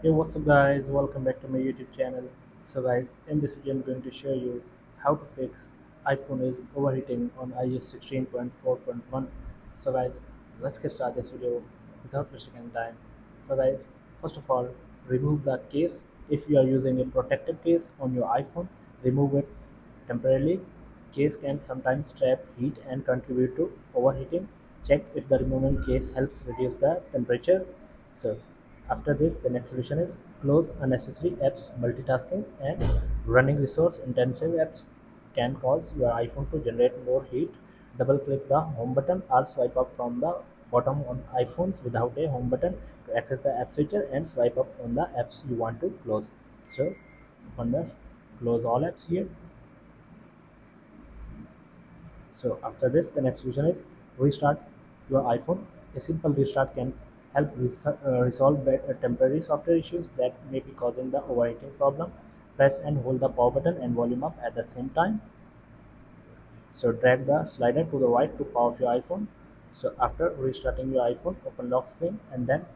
Hey, what's up, guys? Welcome back to my YouTube channel. So, guys, in this video, I'm going to show you how to fix iPhone is overheating on iOS 16.4.1. So, guys, let's get started this video without wasting any time. So, guys, first of all, remove the case. If you are using a protective case on your iPhone, remove it temporarily. Case can sometimes trap heat and contribute to overheating. Check if the removing case helps reduce the temperature. So after this, the next solution is close unnecessary apps. Multitasking and running resource intensive apps can cause your iPhone to generate more heat. Double click the home button or swipe up from the bottom on iPhones without a home button to access the app switcher and swipe up on the apps you want to close. So on the close all apps here. So after this, the next solution is restart your iPhone. A simple restart can help resolve temporary software issues that may be causing the overheating problem. Press and hold the power button and volume up at the same time. So drag the slider to the right to power off your iPhone. So after restarting your iPhone, open lock screen and then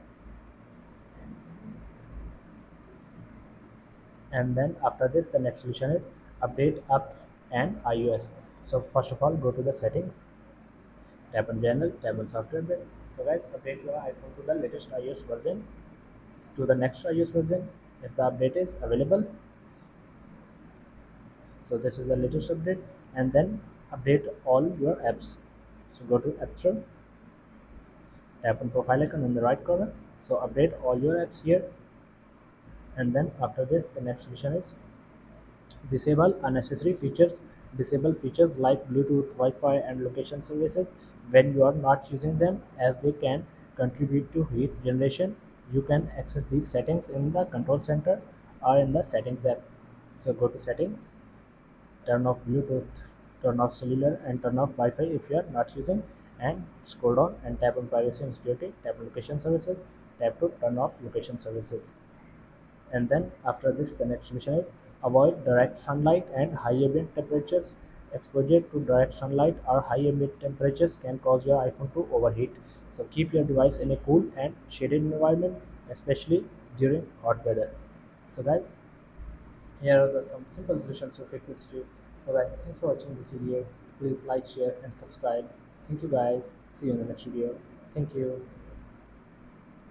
after this, the next solution is update apps and iOS. So first of all, go to the settings. Tap on General, tap on Software Update. So guys, update your iPhone to the latest iOS version, to the next iOS version if the update is available. So this is the latest update, and then update all your apps. So go to App Store, tap on profile icon in the right corner. So update all your apps here, and then after this, the next solution is disable unnecessary features. Disable features like Bluetooth, Wi-Fi, and location services when you are not using them, as they can contribute to heat generation. You can access these settings in the control center or in the settings app. So go to settings, turn off Bluetooth, turn off cellular, and turn off Wi-Fi if you are not using. And scroll down and tap on privacy and security. Tap on location services. Tap to turn off location services. And then after this, the next mission is avoid direct sunlight and high ambient temperatures. Exposure to direct sunlight or high ambient temperatures can cause your iPhone to overheat. So keep your device in a cool and shaded environment, especially during hot weather. So guys, here are some simple solutions to fix this issue. So guys, thanks for watching this video. Please like, share, and subscribe. Thank you guys. See you in the next video. Thank you.